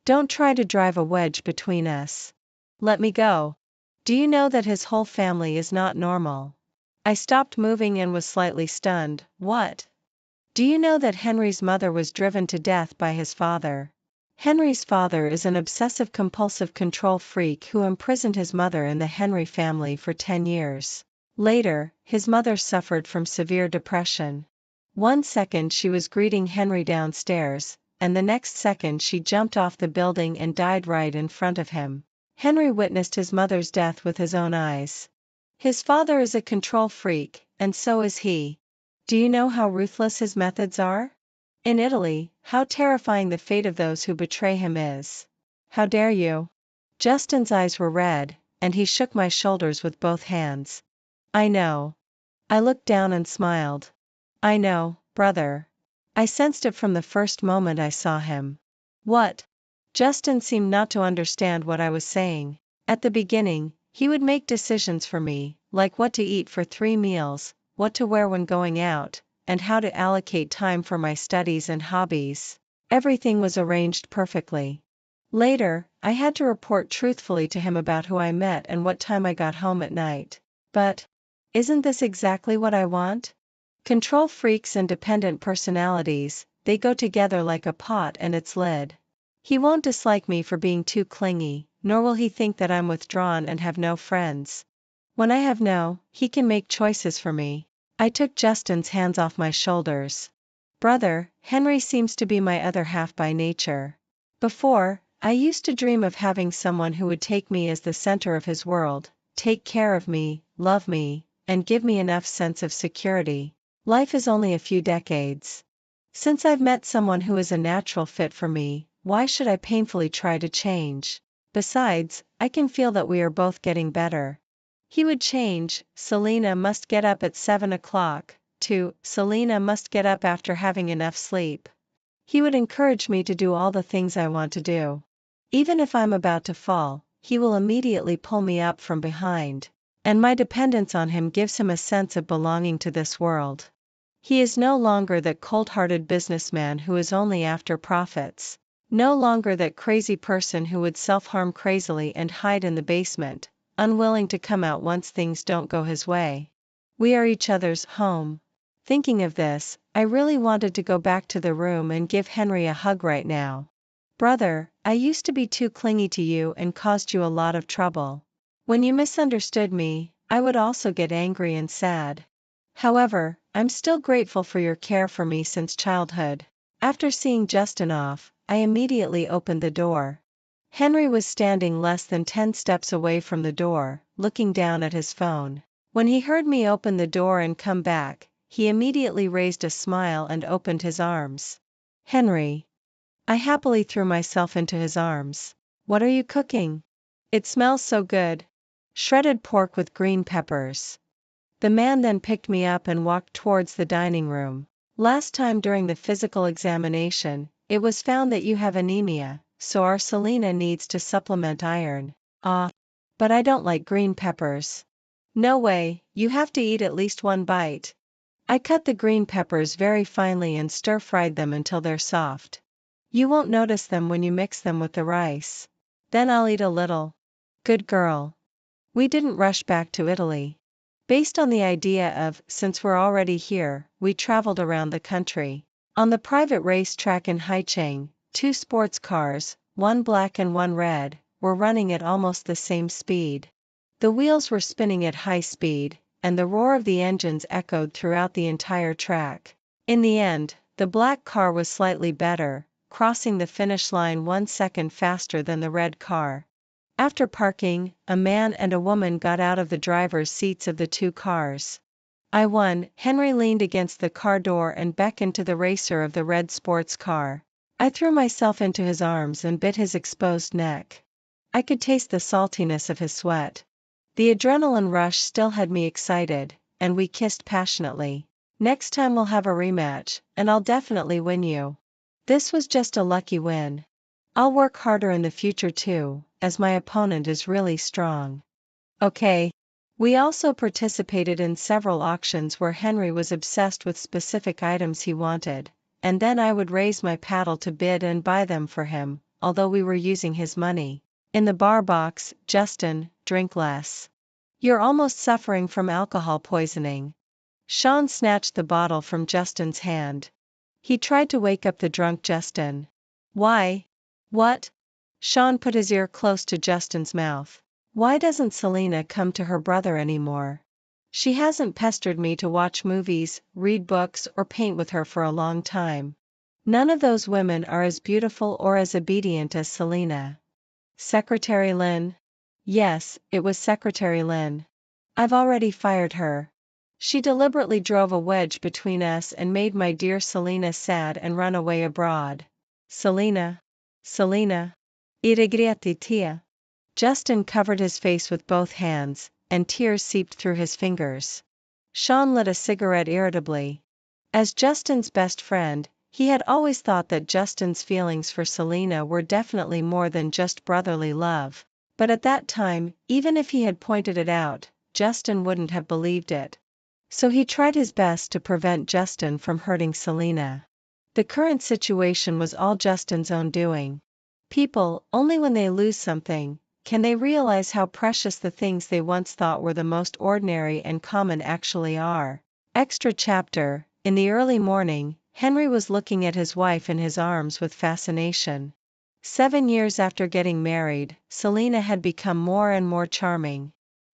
Don't try to drive a wedge between us. Let me go. Do you know that his whole family is not normal? I stopped moving and was slightly stunned. What? Do you know that Henry's mother was driven to death by his father? Henry's father is an obsessive-compulsive control freak who imprisoned his mother in the Henry family for 10 years. Later, his mother suffered from severe depression. One second she was greeting Henry downstairs, and the next second she jumped off the building and died right in front of him. Henry witnessed his mother's death with his own eyes. His father is a control freak, and so is he. Do you know how ruthless his methods are? In Italy, how terrifying the fate of those who betray him is. How dare you? Justin's eyes were red, and he shook my shoulders with both hands. I know. I looked down and smiled. I know, brother. I sensed it from the first moment I saw him. What? Justin seemed not to understand what I was saying. At the beginning, he would make decisions for me, like what to eat for 3 meals, what to wear when going out, and how to allocate time for my studies and hobbies. Everything was arranged perfectly. Later, I had to report truthfully to him about who I met and what time I got home at night. But, isn't this exactly what I want? Control freaks and dependent personalities, they go together like a pot and its lid. He won't dislike me for being too clingy, nor will he think that I'm withdrawn and have no friends. When I have no, he can make choices for me. I took Justin's hands off my shoulders. Brother, Henry seems to be my other half by nature. Before, I used to dream of having someone who would take me as the center of his world, take care of me, love me, and give me enough sense of security. Life is only a few decades. Since I've met someone who is a natural fit for me, why should I painfully try to change? Besides, I can feel that we are both getting better. He would change: Selena must get up at 7 o'clock, to Selena must get up after having enough sleep. He would encourage me to do all the things I want to do. Even if I'm about to fall, he will immediately pull me up from behind. And my dependence on him gives him a sense of belonging to this world. He is no longer that cold-hearted businessman who is only after profits. No longer that crazy person who would self-harm crazily and hide in the basement, unwilling to come out once things don't go his way. We are each other's home. Thinking of this, I really wanted to go back to the room and give Henry a hug right now. Brother, I used to be too clingy to you and caused you a lot of trouble. When you misunderstood me, I would also get angry and sad. However, I'm still grateful for your care for me since childhood. After seeing Justin off, I immediately opened the door. Henry was standing less than 10 steps away from the door, looking down at his phone. When he heard me open the door and come back, he immediately raised a smile and opened his arms. Henry. I happily threw myself into his arms. What are you cooking? It smells so good. Shredded pork with green peppers. The man then picked me up and walked towards the dining room. Last time during the physical examination, it was found that you have anemia, so our Selena needs to supplement iron. But I don't like green peppers. No way, you have to eat at least one bite. I cut the green peppers very finely and stir-fried them until they're soft. You won't notice them when you mix them with the rice. Then I'll eat a little. Good girl. We didn't rush back to Italy. Based on the idea of, since we're already here, we traveled around the country. On the private racetrack in Haicheng, 2 sports cars, one black and one red, were running at almost the same speed. The wheels were spinning at high speed, and the roar of the engines echoed throughout the entire track. In the end, the black car was slightly better, crossing the finish line 1 second faster than the red car. After parking, a man and a woman got out of the driver's seats of the 2 cars. I won. Henry leaned against the car door and beckoned to the racer of the red sports car. I threw myself into his arms and bit his exposed neck. I could taste the saltiness of his sweat. The adrenaline rush still had me excited, and we kissed passionately. Next time we'll have a rematch, and I'll definitely win you. This was just a lucky win. I'll work harder in the future too, as my opponent is really strong. Okay. We also participated in several auctions where Henry was obsessed with specific items he wanted, and then I would raise my paddle to bid and buy them for him, although we were using his money. In the bar box, Justin, drink less. You're almost suffering from alcohol poisoning. Sean snatched the bottle from Justin's hand. He tried to wake up the drunk Justin. Why? What? Sean put his ear close to Justin's mouth. Why doesn't Selena come to her brother anymore? She hasn't pestered me to watch movies, read books, or paint with her for a long time. None of those women are as beautiful or as obedient as Selena. Secretary Lynn? Yes, it was Secretary Lynn. I've already fired her. She deliberately drove a wedge between us and made my dear Selena sad and run away abroad. Selena? Selena? I regretti tia. Justin covered his face with both hands, and tears seeped through his fingers. Sean lit a cigarette irritably. As Justin's best friend, he had always thought that Justin's feelings for Selena were definitely more than just brotherly love. But at that time, even if he had pointed it out, Justin wouldn't have believed it. So he tried his best to prevent Justin from hurting Selena. The current situation was all Justin's own doing. People, only when they lose something, can they realize how precious the things they once thought were the most ordinary and common actually are. Extra chapter. In the early morning, Henry was looking at his wife in his arms with fascination. 7 years after getting married, Selena had become more and more charming.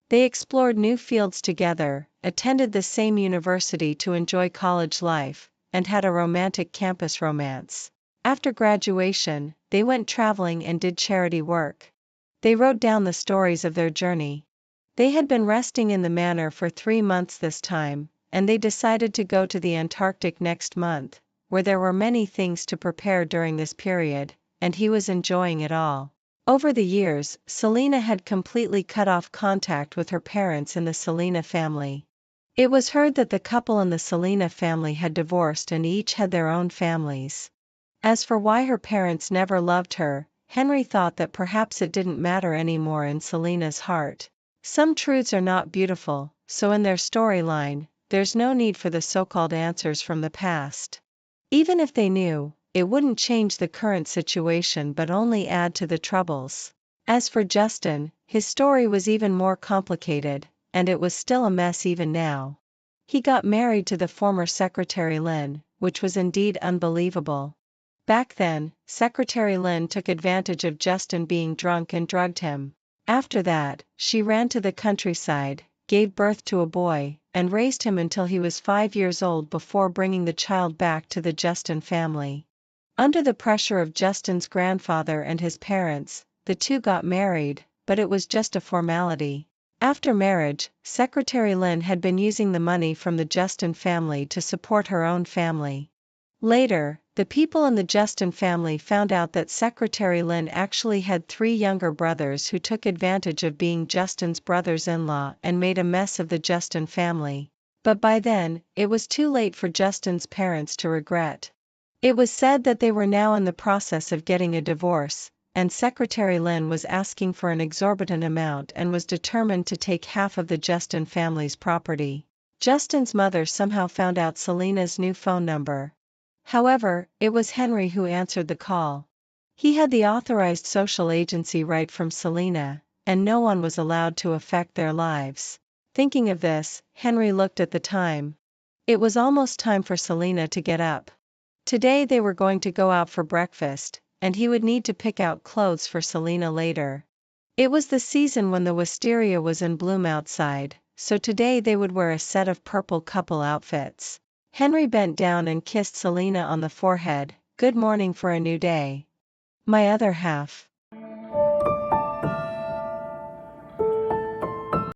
They explored new fields together, attended the same university to enjoy college life, and had a romantic campus romance. After graduation, they went traveling and did charity work. They wrote down the stories of their journey. They had been resting in the manor for 3 months this time, and they decided to go to the Antarctic next month, where there were many things to prepare during this period, and he was enjoying it all. Over the years, Selena had completely cut off contact with her parents in the Selena family. It was heard that the couple in the Selena family had divorced and each had their own families. As for why her parents never loved her, Henry thought that perhaps it didn't matter anymore in Selena's heart. Some truths are not beautiful, so in their storyline, there's no need for the so-called answers from the past. Even if they knew, it wouldn't change the current situation but only add to the troubles. As for Justin, his story was even more complicated, and it was still a mess even now. He got married to the former Secretary Lynn, which was indeed unbelievable. Back then, Secretary Lynn took advantage of Justin being drunk and drugged him. After that, she ran to the countryside, gave birth to a boy, and raised him until he was 5 years old before bringing the child back to the Justin family. Under the pressure of Justin's grandfather and his parents, the two got married, but it was just a formality. After marriage, Secretary Lynn had been using the money from the Justin family to support her own family. Later, the people in the Justin family found out that Secretary Lynn actually had 3 younger brothers who took advantage of being Justin's brothers-in-law and made a mess of the Justin family. But by then, it was too late for Justin's parents to regret. It was said that they were now in the process of getting a divorce, and Secretary Lynn was asking for an exorbitant amount and was determined to take half of the Justin family's property. Justin's mother somehow found out Selena's new phone number. However, it was Henry who answered the call. He had the authorized social agency right from Selena, and no one was allowed to affect their lives. Thinking of this, Henry looked at the time. It was almost time for Selena to get up. Today they were going to go out for breakfast, and he would need to pick out clothes for Selena later. It was the season when the wisteria was in bloom outside, so today they would wear a set of purple couple outfits. Henry bent down and kissed Selena on the forehead. "Good morning for a new day, my other half."